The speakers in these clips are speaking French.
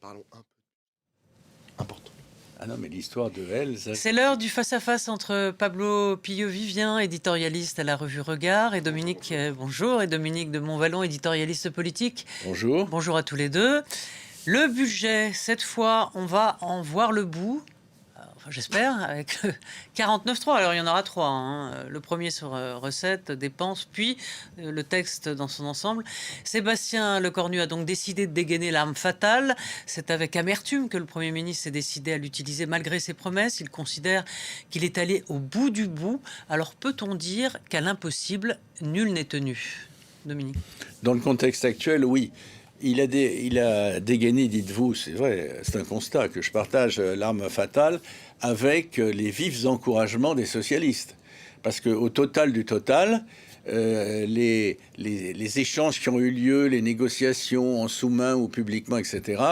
parlons un peu important. Ah non, mais l'histoire de elle, ça... C'est l'heure du face-à-face entre Pablo Pillo-Vivien, éditorialiste à la revue Regard, et Dominique, bonjour, et Dominique de Montvalon, éditorialiste politique. Bonjour. Bonjour à tous les deux. Le budget, cette fois, on va en voir le bout. Enfin, j'espère, avec le 49.3. Alors, il y en aura trois, hein. Le premier sur recettes, dépenses, puis le texte dans son ensemble. Sébastien Lecornu a donc décidé de dégainer l'arme fatale. C'est avec amertume que le Premier ministre s'est décidé à l'utiliser malgré ses promesses. Il considère qu'il est allé au bout du bout. Alors, peut-on dire qu'à l'impossible, nul n'est tenu? Dominique. Dans le contexte actuel, oui. Il a dégainé, dites-vous, c'est vrai, c'est un constat que je partage, l'arme fatale, avec les vifs encouragements des socialistes. Parce qu'au total du total, les échanges qui ont eu lieu, les négociations en sous-main ou publiquement, etc.,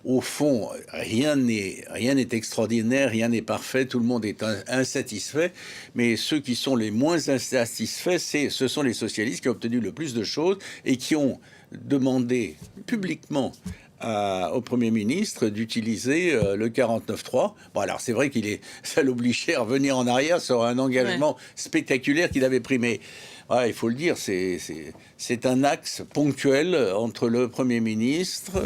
au fond, rien n'est extraordinaire, rien n'est parfait, tout le monde est insatisfait, mais ceux qui sont les moins insatisfaits, ce sont les socialistes qui ont obtenu le plus de choses et qui ont demandé publiquement au Premier ministre d'utiliser le 49.3. Bon, alors c'est vrai ça l'obligeait à revenir en arrière sur un engagement spectaculaire qu'il avait pris, mais ouais, il faut le dire, c'est un axe ponctuel entre le Premier ministre,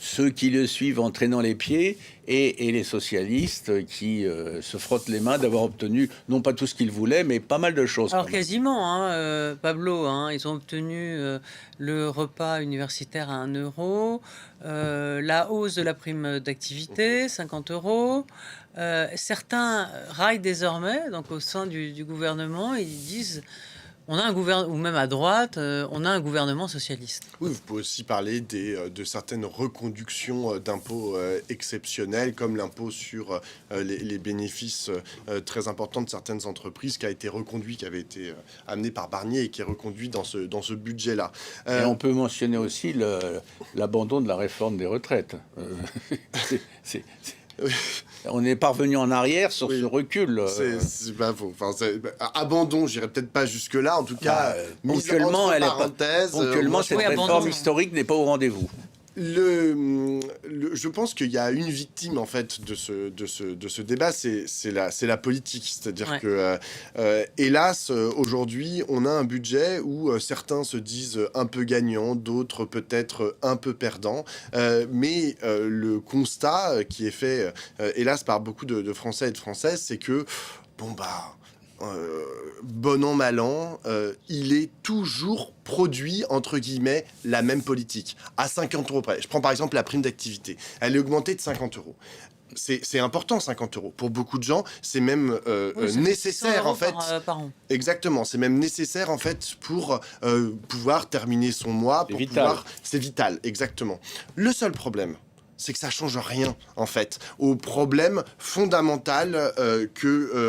ceux qui le suivent en traînant les pieds, et les socialistes qui se frottent les mains d'avoir obtenu, non pas tout ce qu'ils voulaient, mais pas mal de choses. Alors quasiment, hein, Pablo, hein, ils ont obtenu le repas universitaire à 1 euro, la hausse de la prime d'activité, 50 euros. Certains raillent désormais, donc au sein du gouvernement, ils disent... On a un gouvernement, ou même à droite, on a un gouvernement socialiste. Oui, vous pouvez aussi parler de certaines reconductions d'impôts exceptionnels, comme l'impôt sur les bénéfices très importants de certaines entreprises, qui a été reconduit, qui avait été amené par Barnier et qui est reconduit dans ce budget-là. Et on peut mentionner aussi l'abandon de la réforme des retraites. On est parvenu en arrière sur ce recul. C'est pas faux. Enfin, abandon, j'irais peut-être pas jusque-là. En tout cas, ponctuellement, ponctuellement, cette réforme historique n'est pas au rendez-vous. Je pense qu'il y a une victime en fait de ce débat, c'est la politique. C'est-à-dire que, hélas, aujourd'hui, on a un budget où certains se disent un peu gagnants, d'autres peut-être un peu perdants. Mais le constat qui est fait, hélas, par beaucoup de Français et de Françaises, c'est que, bon an, mal an, il est toujours produit, entre guillemets, la même politique, à 50 euros près. Je prends par exemple la prime d'activité. Elle est augmentée de 50 euros. C'est important, 50 euros. Pour beaucoup de gens, c'est même nécessaire, en fait. Par an. Exactement, c'est même nécessaire, en fait, pour pouvoir terminer son mois. C'est vital, exactement. Le seul problème, c'est que ça change rien, en fait, au problème fondamental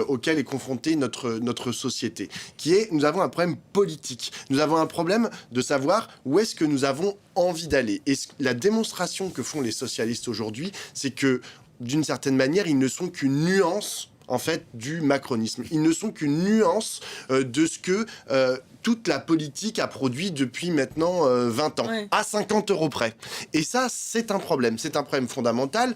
auquel est confrontée notre société, qui est, nous avons un problème politique. Nous avons un problème de savoir où est-ce que nous avons envie d'aller. Et la démonstration que font les socialistes aujourd'hui, c'est que, d'une certaine manière, ils ne sont qu'une nuance, en fait, du macronisme. Ils ne sont qu'une nuance de ce que toute la politique a produit depuis maintenant 20 ans, à 50 euros près. Et ça, c'est un problème. C'est un problème fondamental,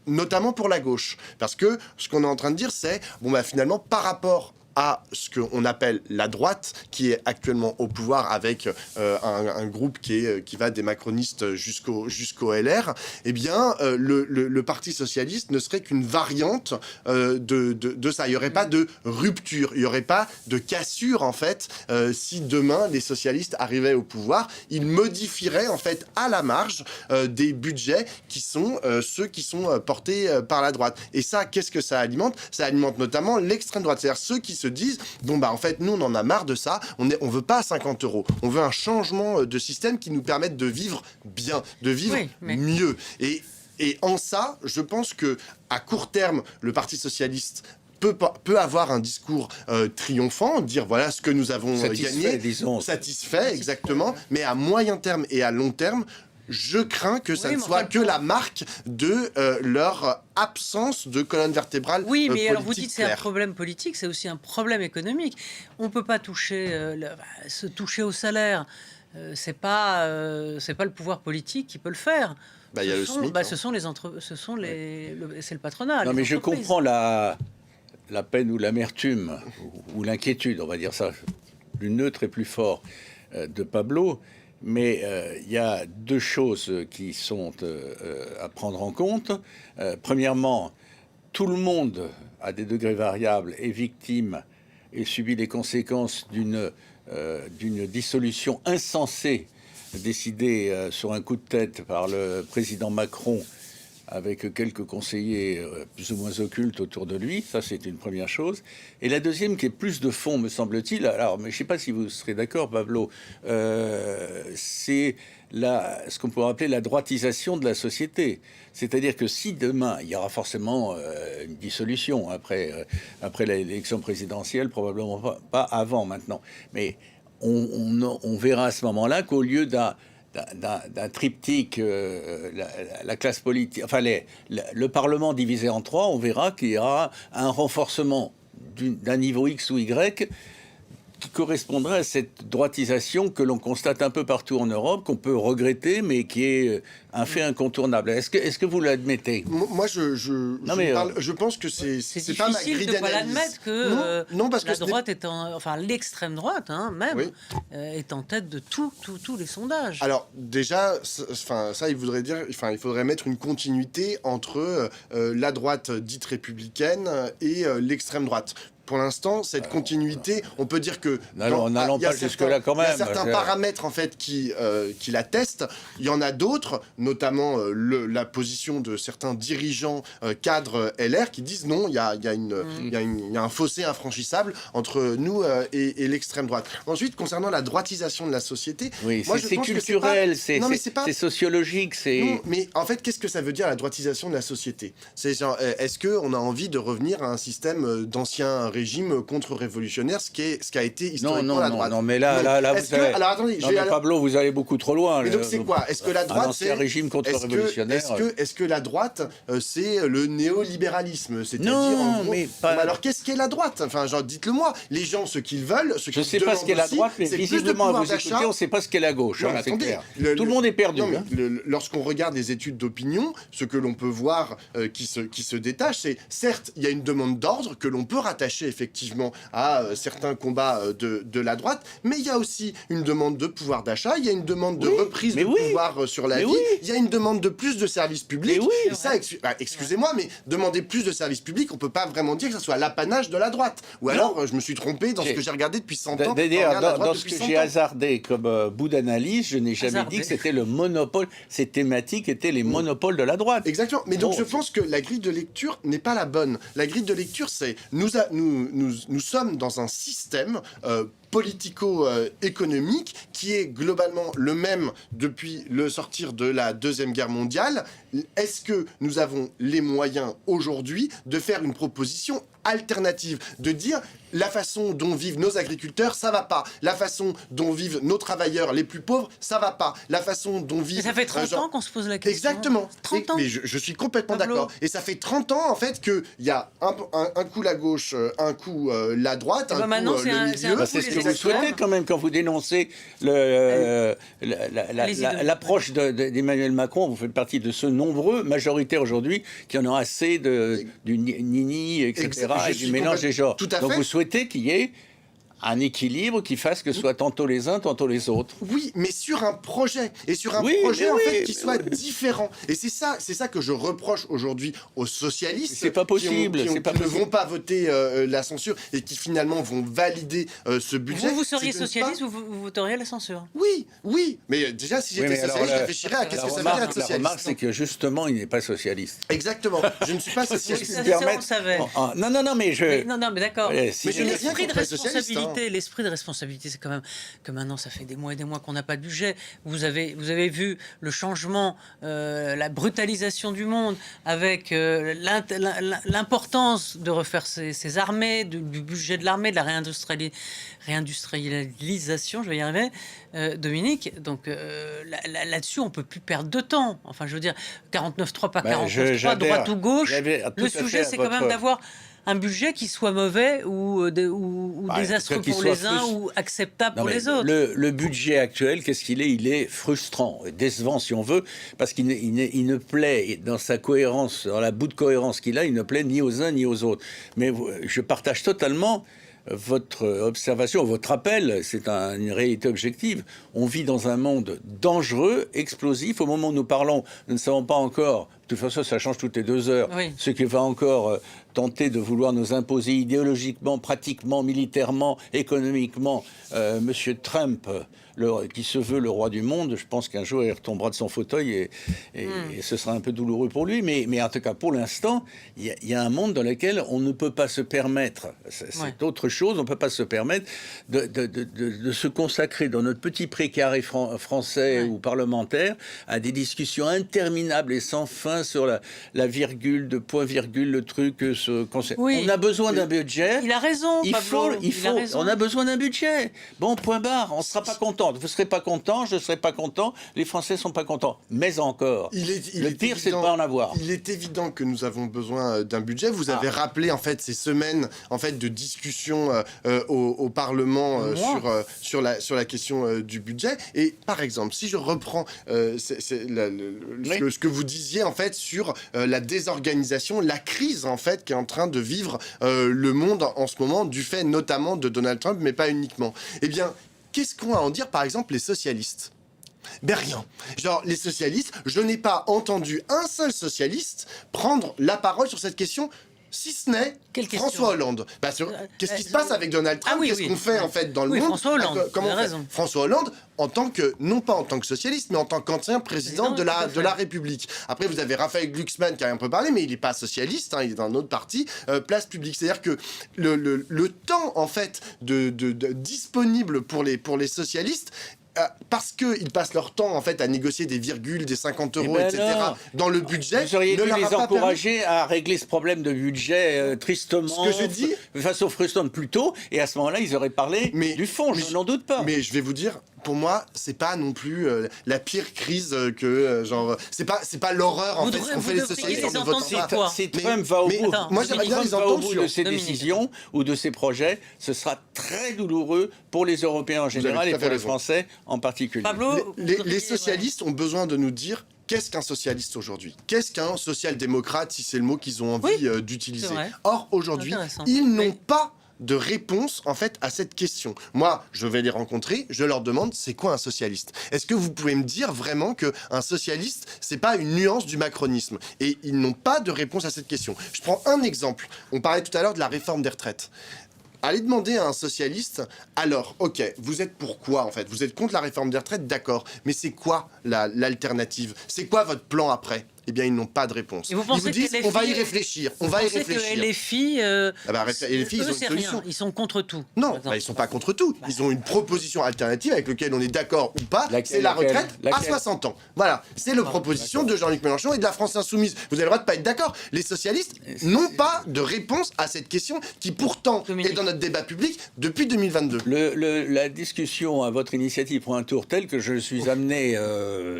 notamment pour la gauche. Parce que ce qu'on est en train de dire, c'est, finalement, par rapport à ce qu'on appelle la droite, qui est actuellement au pouvoir avec un groupe qui va des macronistes jusqu'au LR, eh bien, le Parti socialiste ne serait qu'une variante de ça. Il n'y aurait pas de rupture, il n'y aurait pas de cassure, en fait, si demain les socialistes arrivaient au pouvoir. Ils modifieraient, en fait, à la marge des budgets qui sont ceux qui sont portés par la droite. Et ça, qu'est-ce que ça alimente? Ça alimente notamment l'extrême droite, c'est-à-dire ceux qui se disent, en fait, nous, on en a marre de ça, on veut pas 50 euros, on veut un changement de système qui nous permette de vivre bien, de vivre mieux. Et en ça, je pense que à court terme, le Parti socialiste peut avoir un discours triomphant, dire voilà ce que nous avons gagné, satisfait, exactement, mais à moyen terme et à long terme, je crains que ça ne soit que la marque de leur absence de colonne vertébrale Oui, mais politique alors vous dites que c'est un claire. problème politique, c'est aussi un problème économique. On ne peut pas se toucher au salaire. C'est pas le pouvoir politique qui peut le faire. Bah, il y a le SMIC. Ce sont les c'est le patronat. Non, les mais je entreprises. comprends la peine ou l'amertume, ou l'inquiétude, on va dire ça, plus neutre et plus fort, de Pablo. Mais il y a deux choses qui sont à prendre en compte. Premièrement, tout le monde, à des degrés variables, est victime et subit les conséquences d'une dissolution insensée décidée sur un coup de tête par le président Macron, avec quelques conseillers plus ou moins occultes autour de lui. Ça, c'est une première chose. Et la deuxième, qui est plus de fond, me semble-t-il, alors, mais je ne sais pas si vous serez d'accord, Pablo, c'est ce qu'on pourrait appeler la droitisation de la société. C'est-à-dire que si demain, il y aura forcément une dissolution après l'élection présidentielle, probablement pas avant maintenant, mais on verra à ce moment-là qu'au lieu d'un triptyque, la classe politique, enfin le Parlement divisé en trois, on verra qu'il y aura un renforcement d'un niveau X ou Y qui correspondrait à cette droitisation que l'on constate un peu partout en Europe, qu'on peut regretter, mais qui est un fait incontournable. Est-ce que vous l'admettez? Moi, je pense que c'est pas ma grille difficile de ne pas d'analyse. l'admettre que, non, parce que la droite l'extrême droite, même, oui. est en tête de tous les sondages. Alors déjà, ça, il faudrait mettre une continuité entre la droite dite républicaine et l'extrême droite. Pour l'instant, cette continuité, on peut dire que... N'allons pas jusque-là quand même. Il y a certains paramètres, en fait, qui l'attestent. Il y en a d'autres, notamment la position de certains dirigeants cadres LR qui disent non, il y a un fossé infranchissable entre nous et l'extrême droite. Ensuite, concernant la droitisation de la société... Oui, c'est culturel, c'est sociologique, c'est... Non, mais en fait, qu'est-ce que ça veut dire, la droitisation de la société? Est-ce qu'on a envie de revenir à un système d'ancien régime contre-révolutionnaire, ce qui a été historiquement la droite. Non, mais là, vous allez... Alors attendez, Pablo, vous allez beaucoup trop loin. Mais donc c'est quoi? Est-ce que la droite, c'est un régime contre-révolutionnaire? Est-ce que la droite, c'est le néolibéralisme? C'est-à-dire, non, mais pas... alors qu'est-ce qu'est la droite? Enfin, genre, dites-le-moi. Les gens, ce qu'ils veulent, ce qu'ils je sais pas ce qu'est la droite, mais visiblement, à vous écouter, on ne sait pas ce qu'est la gauche. Non, c'est clair. Tout le monde est perdu. Lorsqu'on regarde les études d'opinion, ce que l'on peut voir qui se détache, c'est certes, il y a une demande d'ordre que l'on peut rattacher effectivement à certains combats de la droite, mais il y a aussi une demande de pouvoir d'achat, il y a une demande de reprise de pouvoir sur la vie, il y a une demande de plus de services publics. Et ça, excusez-moi, mais demander plus de services publics, on peut pas vraiment dire que ce soit l'apanage de la droite. Ou alors, je me suis trompé dans ce que j'ai regardé depuis 100 ans. D'ailleurs, dans ce que j'ai hasardé comme bout d'analyse, je n'ai jamais dit que c'était le monopole, ces thématiques étaient les monopoles de la droite. Exactement. Mais donc, je pense que la grille de lecture n'est pas la bonne. La grille de lecture, c'est nous sommes dans un système politico-économique qui est globalement le même depuis le sortir de la Deuxième Guerre mondiale. Est-ce que nous avons les moyens aujourd'hui de faire une proposition alternative, de dire la façon dont vivent nos agriculteurs, ça va pas. La façon dont vivent nos travailleurs les plus pauvres, ça va pas. La façon dont vivent... Ça fait 30 ans qu'on se pose la question. Exactement. 30 ans. Mais je suis complètement d'accord. Et ça fait 30 ans, en fait, qu'il y a un coup la gauche, un coup la droite, un coup le milieu. C'est ce que vous souhaitez quand même quand vous dénoncez l'approche d'Emmanuel Macron. Vous faites partie de ceux nombreux, majoritaires aujourd'hui, qui en ont assez du nini, etc. et du mélange des genres. Tout à Donc fait. vous souhaitez qu'il y ait un équilibre qui fasse que ce soit tantôt les uns, tantôt les autres. Oui, mais sur un projet. Et sur un projet, en fait, qui soit différent. Et c'est ça que je reproche aujourd'hui aux socialistes. C'est pas possible. Qui ne vont pas voter la censure et qui finalement vont valider ce budget. Vous seriez socialiste ou vous voteriez la censure? Oui. Mais déjà, si j'étais socialiste, je réfléchirais à qu'est-ce que ça veut dire être socialiste. La remarque, c'est que justement, il n'est pas socialiste. Exactement. Je ne suis pas socialiste. Ça, on le savait. Non, mais je... Non, mais d'accord. Mais je n'ai rien L'esprit de contre les socialistes. l'esprit de responsabilité, c'est quand même que maintenant, ça fait des mois et des mois qu'on n'a pas de budget. Vous avez vu le changement, la brutalisation du monde avec l'importance de refaire ses armées, du budget de l'armée, de la réindustrialisation, je vais y arriver, Dominique. Donc là-dessus, on peut plus perdre de temps. Enfin, je veux dire, 49-3, pas 49-3, droite ou gauche. Le sujet, c'est quand même d'avoir un budget qui soit mauvais ou désastreux pour les uns ou acceptable pour les autres. Le budget actuel, qu'est-ce qu'il est? Il est frustrant, décevant si on veut, parce qu'il ne plaît, dans sa cohérence, dans la bout de cohérence qu'il a, il ne plaît ni aux uns ni aux autres. Mais je partage totalement votre observation, votre appel, c'est une réalité objective. On vit dans un monde dangereux, explosif. Au moment où nous parlons, nous ne savons pas encore, de toute façon ça change toutes les 2 heures, ce qui va encore tenter de vouloir nous imposer idéologiquement, pratiquement, militairement, économiquement. Monsieur Trump, qui se veut le roi du monde, je pense qu'un jour il retombera de son fauteuil et ce sera un peu douloureux pour lui. Mais en tout cas, pour l'instant, il y a un monde dans lequel on ne peut pas se permettre, c'est autre chose, on ne peut pas se permettre de se consacrer dans notre petit précaré français ou parlementaire à des discussions interminables et sans fin sur la virgule, de point-virgule, le truc. On a besoin d'un budget. Il a raison, Pablo. On a besoin d'un budget. Bon, point barre, on ne sera pas content. Vous ne serez pas content, je ne serai pas content, les Français ne sont pas contents. Mais encore, le pire, c'est de ne pas en avoir. Il est évident que nous avons besoin d'un budget. Vous avez rappelé, en fait, ces semaines de discussion au Parlement sur la question du budget. Et par exemple, si je reprends ce que vous disiez, en fait, sur la désorganisation, la crise, en fait, qui est en train de vivre le monde en ce moment, du fait notamment de Donald Trump, mais pas uniquement. Eh bien, qu'est-ce qu'on va en dire, par exemple, les socialistes? Ben rien. Genre, les socialistes, je n'ai pas entendu un seul socialiste prendre la parole sur cette question, si ce n'est François Hollande. Qu'est-ce qui se passe avec Donald Trump? Qu'est-ce qu'on fait en fait dans le monde? François Hollande. Comment François Hollande, non pas en tant que socialiste, mais en tant qu'ancien président de la République. Après, vous avez Raphaël Glucksmann qui a un peu parlé, mais il n'est pas socialiste, il est dans un autre parti, Place Publique. C'est-à-dire que le temps en fait disponible pour les socialistes, parce qu'ils passent leur temps en fait à négocier des virgules, des 50 euros, etc. dans le budget. Vous auriez dû les encourager à régler ce problème de budget tristement, ce que je dis, de façon frustrante plus tôt, et à ce moment-là, ils auraient parlé du fond, je n'en doute pas. Mais je vais vous dire, pour moi, c'est pas non plus la pire crise que c'est pas l'horreur en fait ce qu'ont fait les socialistes en ne votant pas. Si Trump va au bout, moi j'aimerais bien les entendre de ses décisions ou de ses projets, ce sera très douloureux pour les Européens en général et pour les Français en particulier. Pablo, les socialistes ont besoin de nous dire qu'est-ce qu'un socialiste aujourd'hui? Qu'est-ce qu'un social-démocrate, si c'est le mot qu'ils ont envie d'utiliser? Or, aujourd'hui, ils n'ont pas de réponse en fait à cette question. Moi, je vais les rencontrer, je leur demande c'est quoi un socialiste? Est-ce que vous pouvez me dire vraiment que un socialiste, c'est pas une nuance du macronisme? Et ils n'ont pas de réponse à cette question. Je prends un exemple. On parlait tout à l'heure de la réforme des retraites. Allez demander à un socialiste, alors, ok, vous êtes pour quoi en fait? Vous êtes contre la réforme des retraites, d'accord, mais c'est quoi l'alternative? C'est quoi votre plan après? Eh bien, ils n'ont pas de réponse. Ils vous disent, on va y réfléchir, on va y réfléchir. Que les filles, les filles, ils ont une solution. Ils sont contre tout. Non, ils sont pas contre tout. Ils ont une proposition alternative avec laquelle on est d'accord ou pas. C'est la retraite à 60 ans. Voilà, c'est la proposition de Jean-Luc Mélenchon et de la France Insoumise. Vous avez le droit de pas être d'accord. Les socialistes n'ont pas de réponse à cette question qui pourtant est dans notre débat public depuis 2022. La discussion à votre initiative prend un tour tel que je suis amené,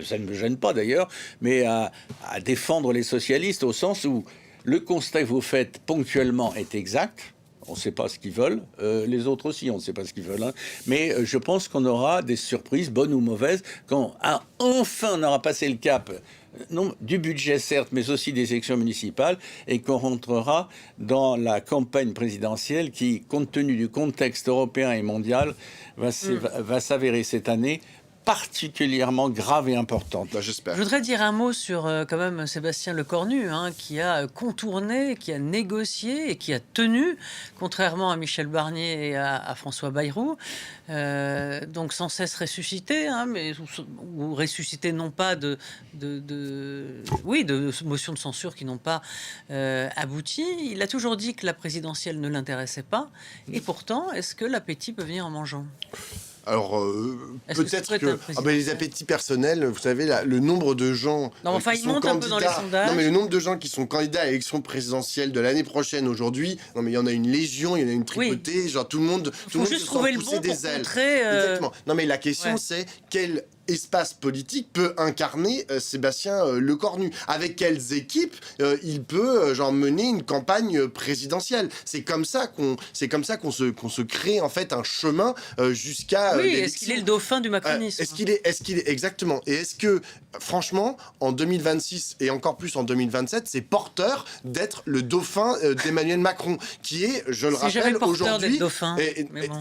ça ne me gêne pas d'ailleurs, mais à défendre les socialistes au sens où le constat que vous faites ponctuellement est exact. On ne sait pas ce qu'ils veulent. Les autres aussi, on ne sait pas ce qu'ils veulent. Mais je pense qu'on aura des surprises, bonnes ou mauvaises, quand enfin on aura passé le cap du budget, certes, mais aussi des élections municipales, et qu'on rentrera dans la campagne présidentielle qui, compte tenu du contexte européen et mondial, va s'avérer cette année particulièrement grave et importante. J'espère. Je voudrais dire un mot sur quand même Sébastien Lecornu, qui a contourné, qui a négocié et qui a tenu, contrairement à Michel Barnier et à François Bayrou, donc sans cesse ressuscité, mais ou ressuscité non pas de motions de censure qui n'ont pas abouti. Il a toujours dit que la présidentielle ne l'intéressait pas, et pourtant, est-ce que l'appétit peut venir en mangeant? Alors, peut-être que les appétits personnels, vous savez, le nombre de gens il monte un peu dans les sondages. Non, mais le nombre de gens qui sont candidats à l'élection présidentielle de l'année prochaine aujourd'hui, non, mais il y en a une légion, il y en a une tripotée, genre tout le monde juste trouver le bon des pour ailes. contrer. Exactement. Non, mais la question, c'est quelle espace politique peut incarner Sébastien Lecornu? Avec quelles équipes il peut mener une campagne présidentielle? C'est comme ça qu'on se crée en fait un chemin jusqu'à l'élection. Est-ce qu'il est le dauphin du macronisme? Est-ce qu'il est exactement? Et est-ce que franchement en 2026 et encore plus en 2027, c'est porteur d'être le dauphin d'Emmanuel Macron, qui est, je le rappelle aujourd'hui,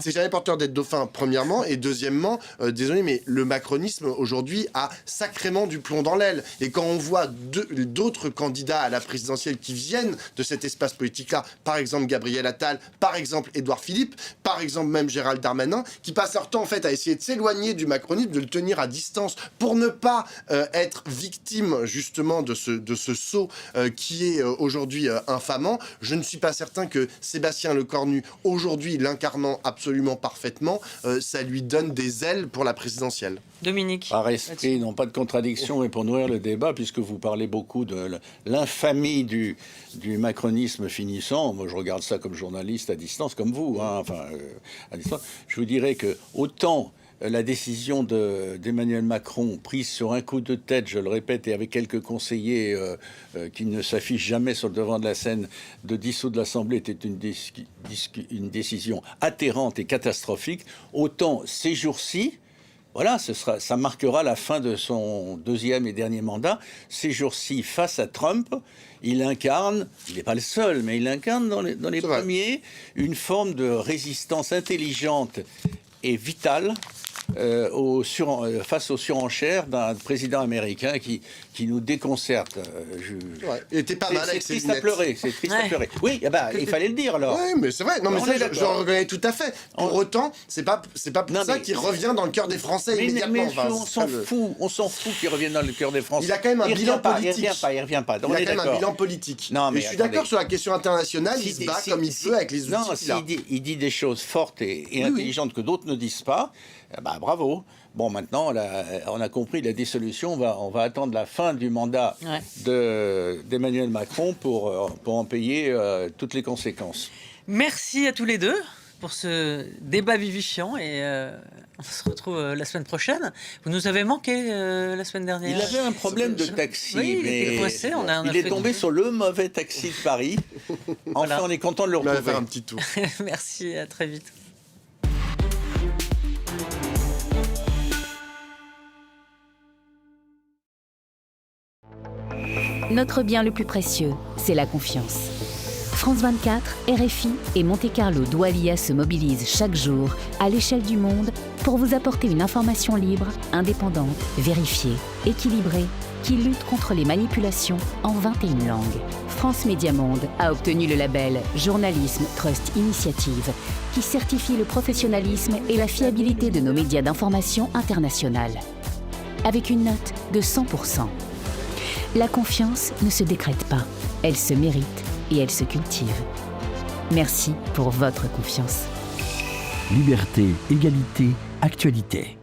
c'est jamais porteur d'être dauphin premièrement, et deuxièmement, désolé, mais le macronisme aujourd'hui a sacrément du plomb dans l'aile. Et quand on voit d'autres candidats à la présidentielle qui viennent de cet espace politique-là, par exemple Gabriel Attal, par exemple Édouard Philippe, par exemple même Gérald Darmanin, qui passent leur temps en fait à essayer de s'éloigner du macronisme, de le tenir à distance pour ne pas être victime justement de ce saut qui est aujourd'hui infamant. Je ne suis pas certain que Sébastien Lecornu, aujourd'hui l'incarnant absolument parfaitement, ça lui donne des ailes pour la présidentielle. Dominique. Par esprit, non pas de contradiction, mais pour nourrir le débat, puisque vous parlez beaucoup de l'infamie du macronisme finissant. Moi, je regarde ça comme journaliste à distance, comme vous, hein, à distance. Je vous dirais que autant la décision d'Emmanuel Macron, prise sur un coup de tête, je le répète, et avec quelques conseillers qui ne s'affichent jamais sur le devant de la scène, de dissoudre l'Assemblée était une décision atterrante et catastrophique, autant ces jours-ci, voilà, ça marquera la fin de son deuxième et dernier mandat. Ces jours-ci, face à Trump, il incarne, il n'est pas le seul, mais il incarne dans les premiers une forme de résistance intelligente et vitale face aux surenchères d'un président américain qui nous déconcerte. Il était pas mal avec ses lunettes. C'est triste à pleurer. Oui, il fallait le dire alors. Oui, mais c'est vrai. Non, mais ça, je reconnais tout à fait. Pour autant, c'est pas pour ça qu'il revient dans le cœur des Français immédiatement. On s'en fout qu'il revienne dans le cœur des Français. Il a quand même un bilan politique. Il revient pas. Il a quand même un bilan politique. Non, mais je suis d'accord sur la question internationale. Il se bat comme il peut avec les outils qu'il a. Il dit des choses fortes et intelligentes que d'autres ne disent pas. Bravo. Bon, maintenant, on a compris la dissolution. On va attendre la fin du mandat d'Emmanuel Macron pour en payer toutes les conséquences. Merci à tous les deux pour ce débat vivifiant et on se retrouve la semaine prochaine. Vous nous avez manqué la semaine dernière. Il avait un problème de taxi, oui, mais il était coincé, il est tombé sur le mauvais taxi de Paris. Enfin, on est content de le retrouver. On va faire un petit tour. Merci, à très vite. Notre bien le plus précieux, c'est la confiance. France 24, RFI et Monte-Carlo Doualiya se mobilisent chaque jour à l'échelle du monde pour vous apporter une information libre, indépendante, vérifiée, équilibrée, qui lutte contre les manipulations en 21 langues. France Média Monde a obtenu le label Journalisme Trust Initiative, qui certifie le professionnalisme et la fiabilité de nos médias d'information internationale. Avec une note de 100%. La confiance ne se décrète pas, elle se mérite et elle se cultive. Merci pour votre confiance. Liberté, égalité, actualité.